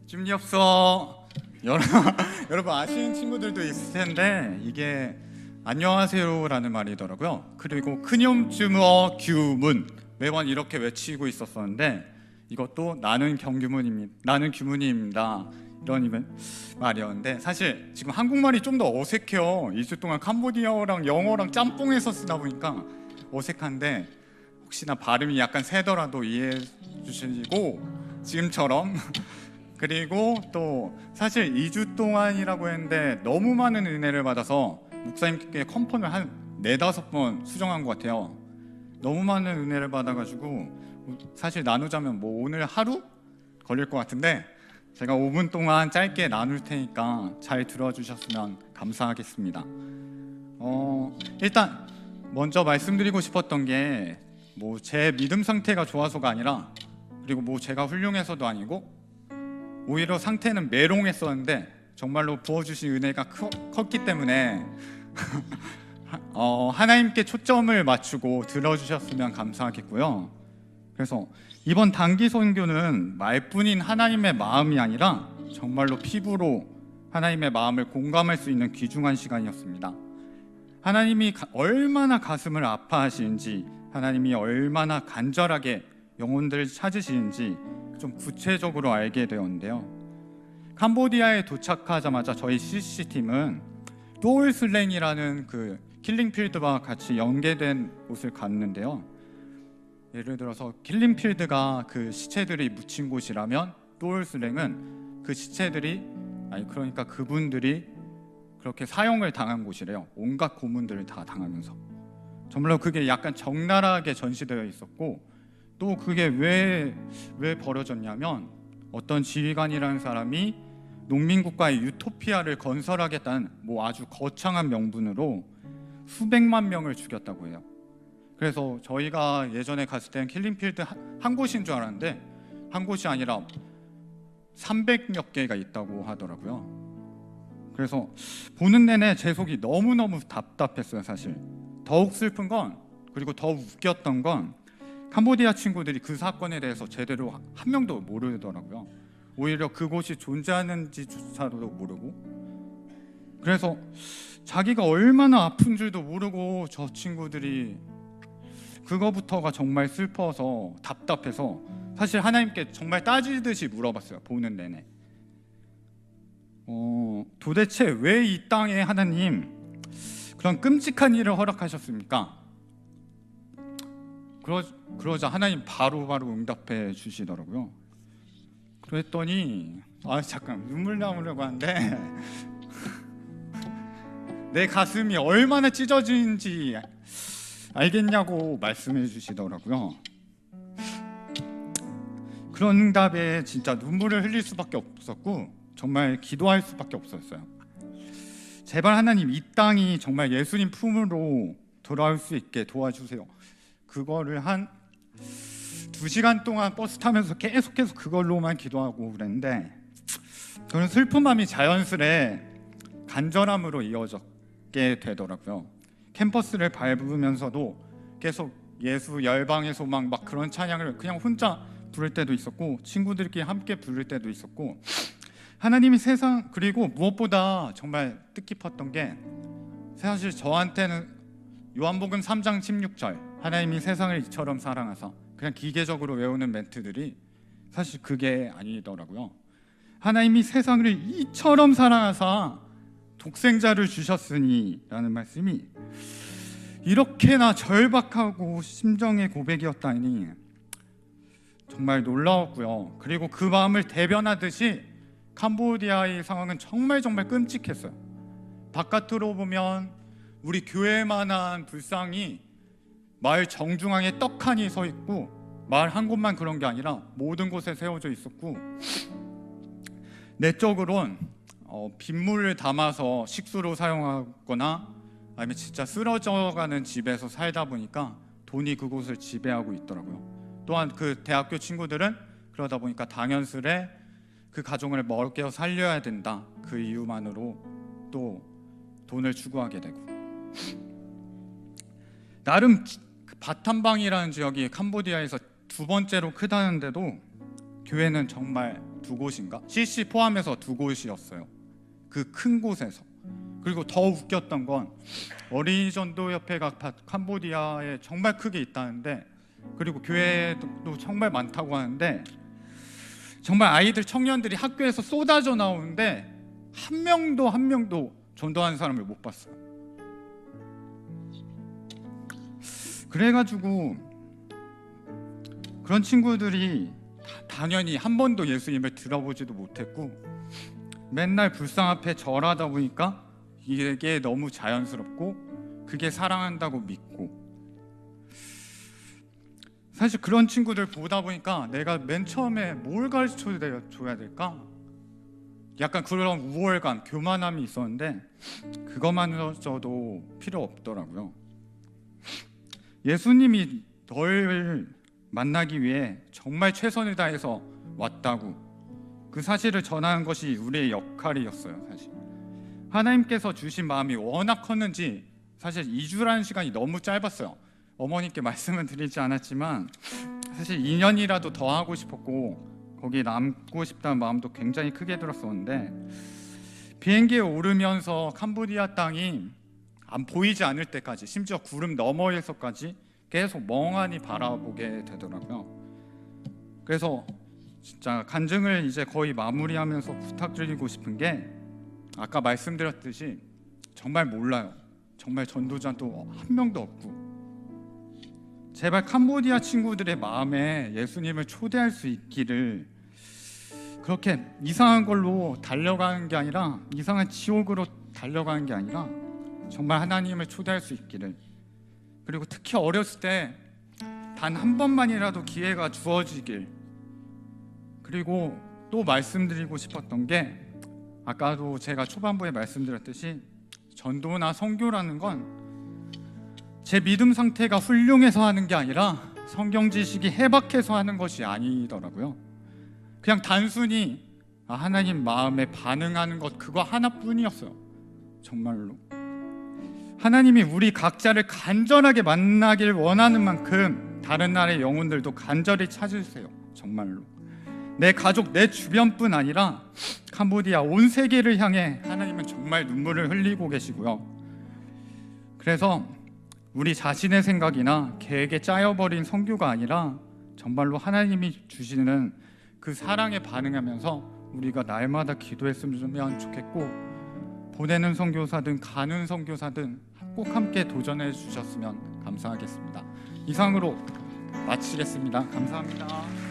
찜리업소 여러분 아시는 친구들도 있을 텐데 이게 안녕하세요라는 말이더라고요. 그리고 크뇽쯤어 규문 매번 이렇게 외치고 있었었는데 이것도 나는 규문입니다 이런 말이었는데 사실 지금 한국말이 좀 더 어색해요. 2주 동안 캄보디아어랑 영어랑 짬뽕해서 쓰다 보니까 어색한데 혹시나 발음이 약간 세더라도 이해해 주시고 지금처럼 그리고 또 사실 2주 동안이라고 했는데 너무 많은 은혜를 받아서 목사님께 컨펌을 한 4-5번 수정한 것 같아요. 너무 많은 은혜를 받아가지고 사실 나누자면 뭐 오늘 하루 걸릴 것 같은데 제가 5분 동안 짧게 나눌 테니까 잘 들어주셨으면 감사하겠습니다. 일단 먼저 말씀드리고 싶었던 게 뭐 제 믿음 상태가 좋아서가 아니라 그리고 뭐 제가 훌륭해서도 아니고 오히려 상태는 메롱했었는데 정말로 부어주신 은혜가 컸기 때문에 하나님께 초점을 맞추고 들어주셨으면 감사하겠고요. 그래서 이번 단기 선교는 말뿐인 하나님의 마음이 아니라 정말로 피부로 하나님의 마음을 공감할 수 있는 귀중한 시간이었습니다. 하나님이 얼마나 가슴을 아파하시는지, 하나님이 얼마나 간절하게 영혼들을 찾으시는지 좀 구체적으로 알게 되었는데요. 캄보디아에 도착하자마자 저희 CC팀은 또올슬랭이라는 그 킬링필드와 같이 연계된 곳을 갔는데요. 예를 들어서 킬링필드가 그 시체들이 묻힌 곳이라면 또올슬랭은 그 시체들이 그러니까 그분들이 그렇게 사형을 당한 곳이래요. 온갖 고문들을 다 당하면서. 정말로 그게 약간 적나라하게 전시되어 있었고 또 그게 왜 벌어졌냐면 어떤 지휘관이라는 사람이 농민국가의 유토피아를 건설하겠다는 뭐 아주 거창한 명분으로 수백만 명을 죽였다고 해요. 그래서 저희가 예전에 갔을 때는 킬링필드 한 곳인 줄 알았는데 한 곳이 아니라 300여 개가 있다고 하더라고요. 그래서 보는 내내 제 속이 너무너무 답답했어요. 사실 더욱 슬픈 건 그리고 더 웃겼던 건 캄보디아 친구들이 그 사건에 대해서 제대로 한 명도 모르더라고요. 오히려 그곳이 존재하는지조차도 모르고 그래서 자기가 얼마나 아픈 줄도 모르고 저 친구들이 그거부터가 정말 슬퍼서 답답해서 사실 하나님께 정말 따지듯이 물어봤어요. 보는 내내 도대체 왜 이 땅에 하나님 그런 끔찍한 일을 허락하셨습니까? 그러자 하나님 바로바로 응답해 주시더라고요. 그랬더니 잠깐 눈물 나오려고 하는데 내 가슴이 얼마나 찢어지는지 알겠냐고 말씀해 주시더라고요. 그런 응답에 진짜 눈물을 흘릴 수밖에 없었고 정말 기도할 수밖에 없었어요. 제발 하나님 이 땅이 정말 예수님 품으로 돌아올 수 있게 도와주세요. 그거를 한 2시간 동안 버스 타면서 계속해서 그걸로만 기도하고 그랬는데 그런 슬픈 마음이 자연스레 간절함으로 이어졌게 되더라고요. 캠퍼스를 밟으면서도 계속 예수 열방의 소망 막 그런 찬양을 그냥 혼자 부를 때도 있었고 친구들끼리 함께 부를 때도 있었고 하나님이 세상 그리고 무엇보다 정말 뜻깊었던 게 사실 저한테는 요한복음 3장 16절 하나님이 세상을 이처럼 사랑하사 그냥 기계적으로 외우는 멘트들이 사실 그게 아니더라고요. 하나님이 세상을 이처럼 사랑하사 독생자를 주셨으니 라는 말씀이 이렇게나 절박하고 심정의 고백이었다니 정말 놀라웠고요. 그리고 그 마음을 대변하듯이 캄보디아의 상황은 정말 끔찍했어요. 바깥으로 보면 우리 교회만한 불상이 마을 정중앙에 떡하니 서 있고 마을 한 곳만 그런 게 아니라 모든 곳에 세워져 있었고 내적으론 빗물을 담아서 식수로 사용하거나 아니면 진짜 쓰러져가는 집에서 살다 보니까 돈이 그곳을 지배하고 있더라고요. 또한 그 대학교 친구들은 그러다 보니까 당연스레 그 가정을 먹여 살려야 된다 그 이유만으로 또 돈을 추구하게 되고 나름 바탐방이라는 지역이 캄보디아에서 2번째로 크다는데도 교회는 정말 두 곳인가? CC 포함해서 두 곳이었어요. 그 큰 곳에서. 그리고 더 웃겼던 건 어린이 전도협회가 캄보디아에 정말 크게 있다는데, 그리고 교회도 정말 많다고 하는데, 정말 아이들 청년들이 학교에서 쏟아져 나오는데 한 명도 전도하는 사람을 못 봤어요. 그래가지고 그런 친구들이 당연히 한 번도 예수님을 들어보지도 못했고 맨날 불상 앞에 절하다 보니까 이게 너무 자연스럽고 그게 사랑한다고 믿고, 사실 그런 친구들 보다 보니까 내가 맨 처음에 뭘 가르쳐 줘야 될까? 약간 그런 우월감, 교만함이 있었는데 그것만으로도 필요 없더라고요. 예수님이 널 만나기 위해 정말 최선을 다해서 왔다고, 그 사실을 전하는 것이 우리의 역할이었어요. 사실 하나님께서 주신 마음이 워낙 컸는지 사실 2주라는 시간이 너무 짧았어요. 어머니께 말씀은 드리지 않았지만 사실 2년이라도 더 하고 싶었고 거기 남고 싶다는 마음도 굉장히 크게 들었었는데, 비행기에 오르면서 캄보디아 땅이 안 보이지 않을 때까지, 심지어 구름 너머에서까지 계속 멍하니 바라보게 되더라고요. 그래서 진짜 간증을 이제 거의 마무리하면서 부탁드리고 싶은 게, 아까 말씀드렸듯이 정말 몰라요. 정말 전도자도 한 명도 없고, 제발 캄보디아 친구들의 마음에 예수님을 초대할 수 있기를, 그렇게 이상한 걸로 달려가는 게 아니라, 이상한 지옥으로 달려가는 게 아니라 정말 하나님을 초대할 수 있기를, 그리고 특히 어렸을 때 단 한 번만이라도 기회가 주어지길. 그리고 또 말씀드리고 싶었던 게, 아까도 제가 초반부에 말씀드렸듯이 전도나 선교라는 건 제 믿음 상태가 훌륭해서 하는 게 아니라 성경 지식이 해박해서 하는 것이 아니더라고요. 그냥 단순히 하나님 마음에 반응하는 것, 그거 하나뿐이었어요. 정말로 하나님이 우리 각자를 간절하게 만나길 원하는 만큼 다른 나라의 영혼들도 간절히 찾으세요. 정말로 내 가족, 내 주변뿐 아니라 캄보디아 온 세계를 향해 하나님은 정말 눈물을 흘리고 계시고요. 그래서 우리 자신의 생각이나 계획에 짜여버린 선교가 아니라 정말로 하나님이 주시는 그 사랑에 반응하면서 우리가 날마다 기도했으면 좋겠고, 보내는 선교사든 가는 선교사든 꼭 함께 도전해 주셨으면 감사하겠습니다. 이상으로 마치겠습니다. 감사합니다.